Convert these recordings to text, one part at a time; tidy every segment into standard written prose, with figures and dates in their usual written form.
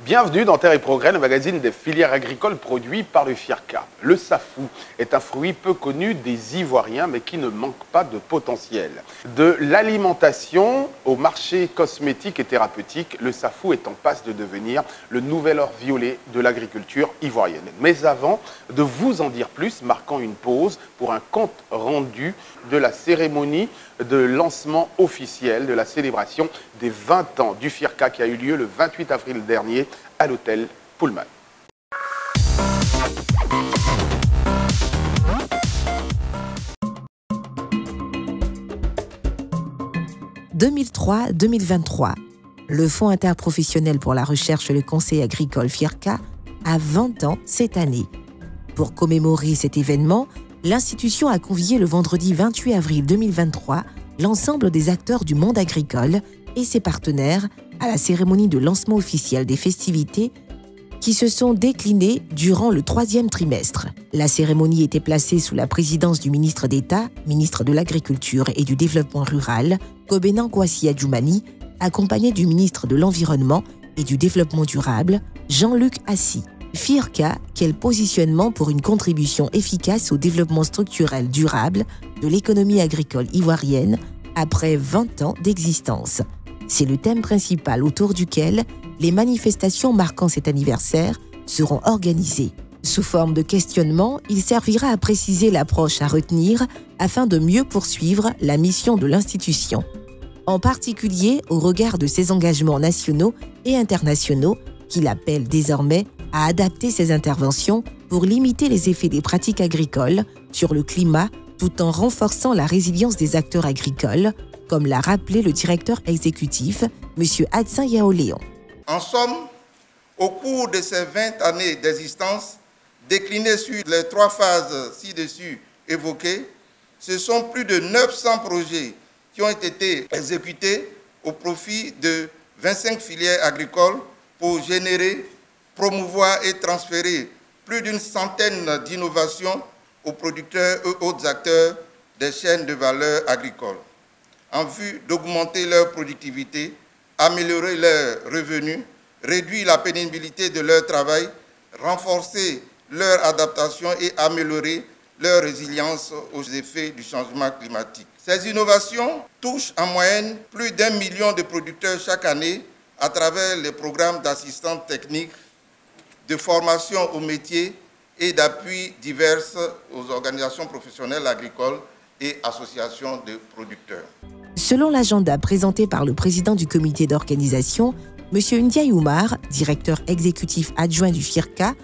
Bienvenue dans Terre et Progrès, le magazine des filières agricoles produit par le FIRCA. Le safou est un fruit peu connu des Ivoiriens, mais qui ne manque pas de potentiel. De l'alimentation au marché cosmétique et thérapeutique, le safou est en passe de devenir le nouvel or violet de l'agriculture ivoirienne. Mais avant de vous en dire plus, marquons une pause pour un compte rendu de la cérémonie de lancement officiel de la célébration des 20 ans du FIRCA qui a eu lieu le 28 avril dernier à l'hôtel Pullman. « 2003-2023, le Fonds interprofessionnel pour la recherche et le conseil agricole FIRCA a 20 ans cette année. Pour commémorer cet événement, l'institution a convié le vendredi 28 avril 2023 l'ensemble des acteurs du monde agricole et ses partenaires à la cérémonie de lancement officiel des festivités qui se sont déclinées durant le 3e trimestre. La cérémonie était placée sous la présidence du ministre d'État, ministre de l'Agriculture et du Développement rural, Kobenan Kwasi Adjoumani, accompagné du ministre de l'Environnement et du Développement durable, Jean-Luc Assis. FIRCA, quel positionnement pour une contribution efficace au développement structurel durable de l'économie agricole ivoirienne après 20 ans d'existence. C'est le thème principal autour duquel les manifestations marquant cet anniversaire seront organisées. Sous forme de questionnement, il servira à préciser l'approche à retenir afin de mieux poursuivre la mission de l'institution. En particulier au regard de ses engagements nationaux et internationaux qu'il appelle désormais à adapter ses interventions pour limiter les effets des pratiques agricoles sur le climat tout en renforçant la résilience des acteurs agricoles, comme l'a rappelé le directeur exécutif, M. Adsin Yaoléon. En somme, au cours de ces 20 années d'existence, déclinées sur les 3 phases ci-dessus évoquées, ce sont plus de 900 projets qui ont été exécutés au profit de 25 filières agricoles pour générer, promouvoir et transférer plus d'une centaine d'innovations aux producteurs et autres acteurs des chaînes de valeur agricoles, en vue d'augmenter leur productivité, améliorer leurs revenus, réduire la pénibilité de leur travail, renforcer leur adaptation et améliorer leur résilience aux effets du changement climatique. Ces innovations touchent en moyenne plus d'1 million de producteurs chaque année à travers les programmes d'assistance technique, de formation aux métiers et d'appui divers aux organisations professionnelles agricoles et associations de producteurs. Selon l'agenda présenté par le président du comité d'organisation, M. Ndiaye Oumar, directeur exécutif adjoint du FIRCA,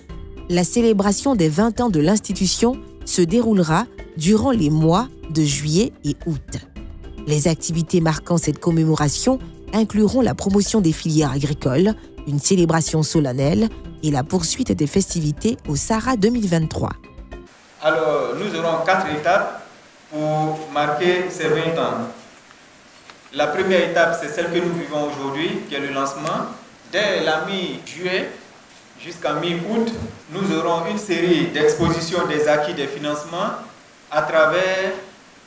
la célébration des 20 ans de l'institution se déroulera durant les mois de juillet et août. Les activités marquant cette commémoration incluront la promotion des filières agricoles, une célébration solennelle et la poursuite des festivités au Sahara 2023. Alors, nous aurons 4 étapes pour marquer ces 20 ans. La première étape, c'est celle que nous vivons aujourd'hui, qui est le lancement. Dès la mi-juillet jusqu'à mi-août, nous aurons une série d'expositions des acquis des financements à travers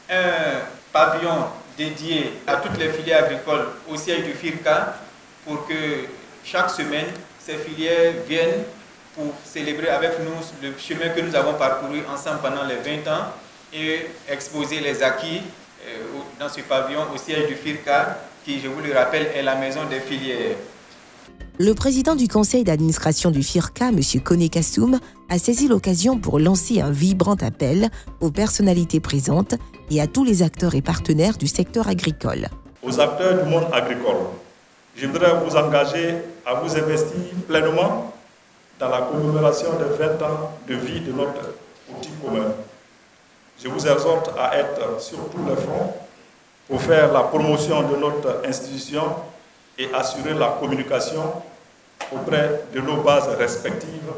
un pavillon dédié à toutes les filières agricoles au siège du FIRCA pour que chaque semaine, ces filières viennent pour célébrer avec nous le chemin que nous avons parcouru ensemble pendant les 20 ans et exposer les acquis dans ce pavillon au siège du FIRCA qui, je vous le rappelle, est la maison des filières. Le président du conseil d'administration du FIRCA, M. Koné Kassoum, a saisi l'occasion pour lancer un vibrant appel aux personnalités présentes et à tous les acteurs et partenaires du secteur agricole. Aux acteurs du monde agricole, je voudrais vous engager à vous investir pleinement dans la commémoration des 20 ans de vie de notre outil commun. Je vous exhorte à être sur tous les fronts pour faire la promotion de notre institution et assurer la communication auprès de nos bases respectives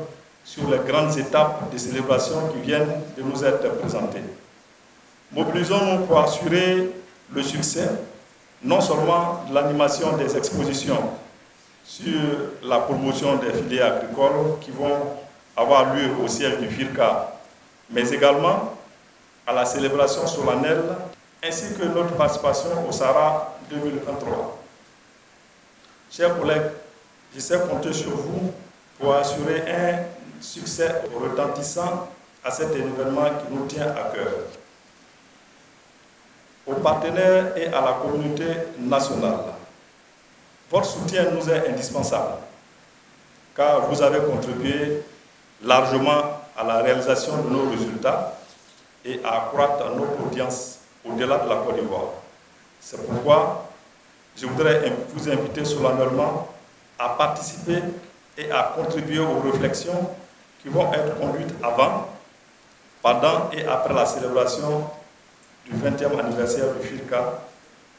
sur les grandes étapes de célébration qui viennent de nous être présentées. Mobilisons-nous pour assurer le succès non seulement de l'animation des expositions sur la promotion des filières agricoles qui vont avoir lieu au siège du FIRCA, mais également à la célébration solennelle ainsi que notre participation au Sahara 2023. Chers collègues, Je sais compter sur vous pour assurer un succès retentissant à cet événement qui nous tient à cœur. Aux partenaires et à la communauté nationale, votre soutien nous est indispensable car vous avez contribué largement à la réalisation de nos résultats et à accroître notre audience au-delà de la Côte d'Ivoire. C'est pourquoi je voudrais vous inviter solennellement à participer et à contribuer aux réflexions qui vont être conduites avant, pendant et après la célébration du 20e anniversaire du FIRCA,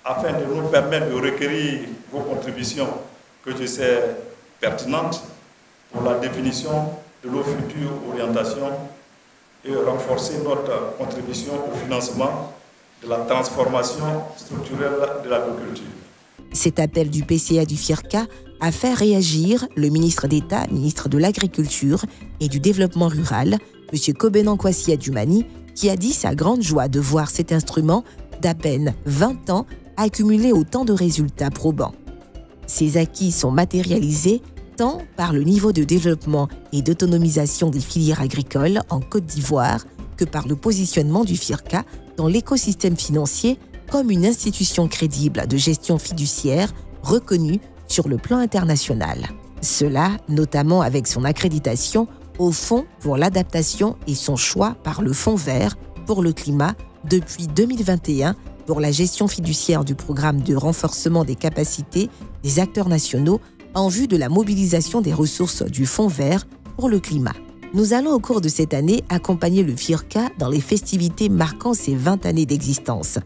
afin de nous permettre de requérir vos contributions que je sais pertinentes pour la définition de nos futures orientations et renforcer notre contribution au financement de la transformation structurelle de l'agriculture. Cet appel du PCA du FIRCA a fait réagir le ministre d'État, ministre de l'Agriculture et du Développement rural, M. Kobenan Kwasi Adjumani, qui a dit sa grande joie de voir cet instrument d'à peine 20 ans accumuler autant de résultats probants. Ces acquis sont matérialisés tant par le niveau de développement et d'autonomisation des filières agricoles en Côte d'Ivoire que par le positionnement du FIRCA dans l'écosystème financier comme une institution crédible de gestion fiduciaire reconnue sur le plan international. Cela notamment avec son accréditation au Fonds pour l'adaptation et son choix par le Fonds vert pour le climat depuis 2021 pour la gestion fiduciaire du programme de renforcement des capacités des acteurs nationaux en vue de la mobilisation des ressources du Fonds vert pour le climat. Nous allons au cours de cette année accompagner le FIRCA dans les festivités marquant ses 20 années d'existence.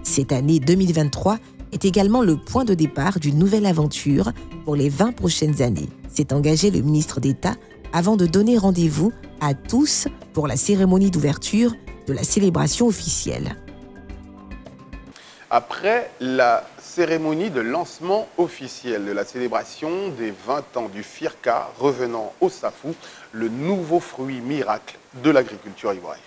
Cette année 2023 est également le point de départ d'une nouvelle aventure pour les 20 prochaines années, s'est engagé le ministre d'État avant de donner rendez-vous à tous pour la cérémonie d'ouverture de la célébration officielle. Après la cérémonie de lancement officiel de la célébration des 20 ans du FIRCA, revenant au SAFU, le nouveau fruit miracle de l'agriculture ivoirienne.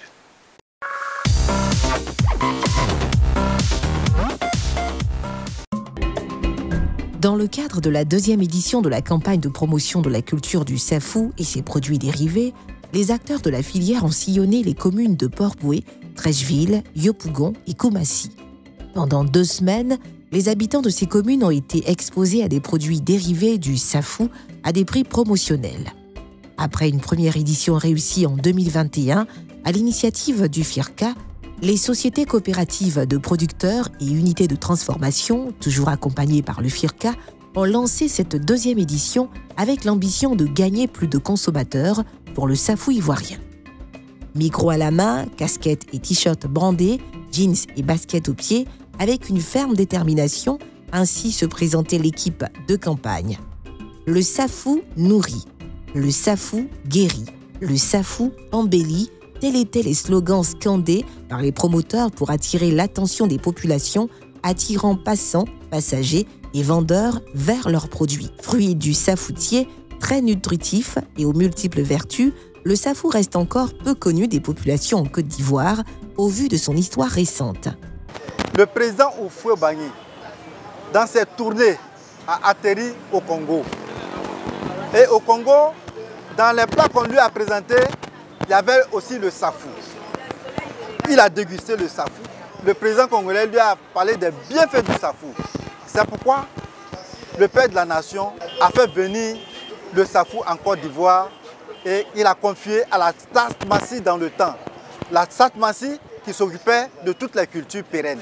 Dans le cadre de la deuxième édition de la campagne de promotion de la culture du SAFU et ses produits dérivés, les acteurs de la filière ont sillonné les communes de Port-Boué, Treichville, Yopougon et Koumassi. Pendant 2 semaines, les habitants de ces communes ont été exposés à des produits dérivés du SAFU à des prix promotionnels. Après une première édition réussie en 2021, à l'initiative du FIRCA, les sociétés coopératives de producteurs et unités de transformation, toujours accompagnées par le FIRCA, ont lancé cette deuxième édition avec l'ambition de gagner plus de consommateurs pour le SAFU ivoirien. Micro à la main, casquettes et t-shirts brandés, jeans et baskets aux pieds, avec une ferme détermination, ainsi se présentait l'équipe de campagne. Le SAFU nourrit, le SAFU guérit, le SAFU embellit, tels étaient les slogans scandés par les promoteurs pour attirer l'attention des populations, attirant passants, passagers et vendeurs vers leurs produits. Fruit du safutier, très nutritif et aux multiples vertus, le SAFU reste encore peu connu des populations en Côte d'Ivoire au vu de son histoire récente. Le président Houphouët-Boigny, dans cette tournée, a atterri au Congo. Et au Congo, dans les plats qu'on lui a présentés, il y avait aussi le SAFU. Il a dégusté le SAFU. Le président congolais lui a parlé des bienfaits du SAFU. C'est pourquoi le père de la nation a fait venir le SAFU en Côte d'Ivoire et il a confié à la SATMASI dans le temps. La SATMASI qui s'occupait de toutes les cultures pérennes.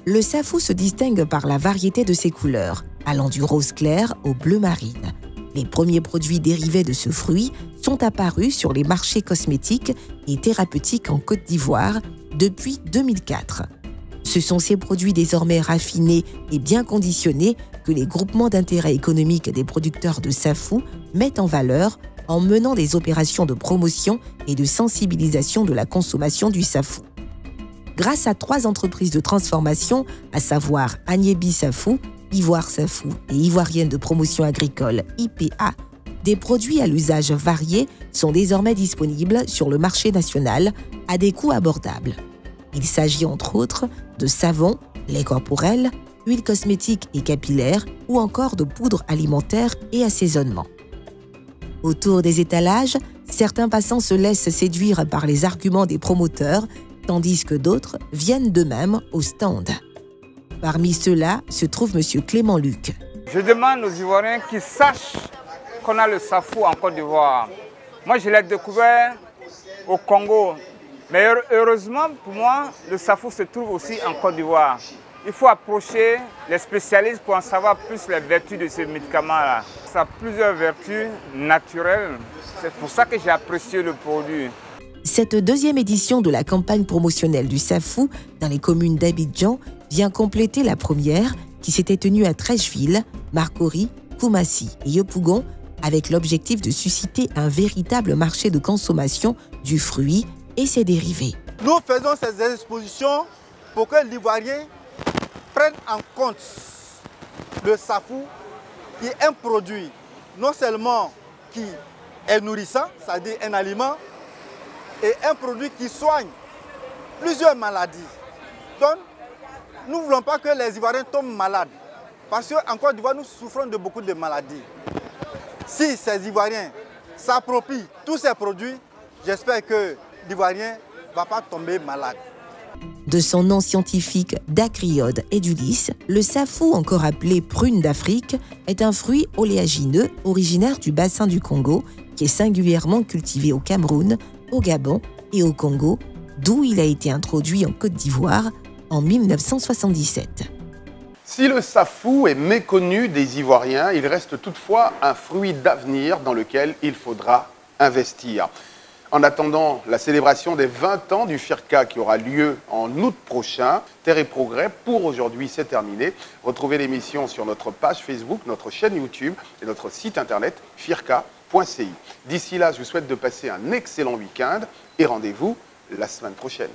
Le SAFU se distingue par la variété de ses couleurs, allant du rose clair au bleu marine. Les premiers produits dérivés de ce fruit sont apparus sur les marchés cosmétiques et thérapeutiques en Côte d'Ivoire depuis 2004. Ce sont ces produits désormais raffinés et bien conditionnés que les groupements d'intérêt économique des producteurs de SAFU mettent en valeur en menant des opérations de promotion et de sensibilisation de la consommation du SAFU. Grâce à 3 entreprises de transformation, à savoir Agnébi SAFU, Ivoire SAFU et Ivoirienne de promotion agricole IPA, des produits à l'usage varié sont désormais disponibles sur le marché national à des coûts abordables. Il s'agit entre autres de savon, lait corporel, huiles cosmétiques et capillaires ou encore de poudre alimentaire et assaisonnement. Autour des étalages, certains passants se laissent séduire par les arguments des promoteurs, tandis que d'autres viennent d'eux-mêmes au stand. Parmi ceux-là se trouve M. Clément Luc. Je demande aux Ivoiriens qu'ils sachent qu'on a le safou en Côte d'Ivoire. Moi, je l'ai découvert au Congo. Mais heureusement, pour moi, le safou se trouve aussi en Côte d'Ivoire. Il faut approcher les spécialistes pour en savoir plus les vertus de ce médicament-là. Ça a plusieurs vertus naturelles. C'est pour ça que j'ai apprécié le produit. Cette deuxième édition de la campagne promotionnelle du safou dans les communes d'Abidjan vient compléter la première qui s'était tenue à Treichville, Marcory, Koumassi et Yopougon avec l'objectif de susciter un véritable marché de consommation du fruit et ses dérivés. Nous faisons ces expositions pour que l'Ivoirien prenne en compte le safou qui est un produit non seulement qui est nourrissant, c'est-à-dire un aliment, et un produit qui soigne plusieurs maladies. Donc, nous ne voulons pas que les Ivoiriens tombent malades, parce qu'en Côte d'Ivoire, nous souffrons de beaucoup de maladies. Si ces Ivoiriens s'approprient tous ces produits, j'espère que l'Ivoirien ne va pas tomber malade. De son nom scientifique dacryode edulis, le safou, encore appelé prune d'Afrique, est un fruit oléagineux originaire du bassin du Congo qui est singulièrement cultivé au Cameroun, au Gabon et au Congo, d'où il a été introduit en Côte d'Ivoire en 1977. Si le safou est méconnu des Ivoiriens, il reste toutefois un fruit d'avenir dans lequel il faudra investir. En attendant la célébration des 20 ans du FIRCA qui aura lieu en août prochain, Terre et Progrès, pour aujourd'hui, c'est terminé. Retrouvez l'émission sur notre page Facebook, notre chaîne YouTube et notre site internet firca.ci. D'ici là, je vous souhaite de passer un excellent week-end et rendez-vous la semaine prochaine.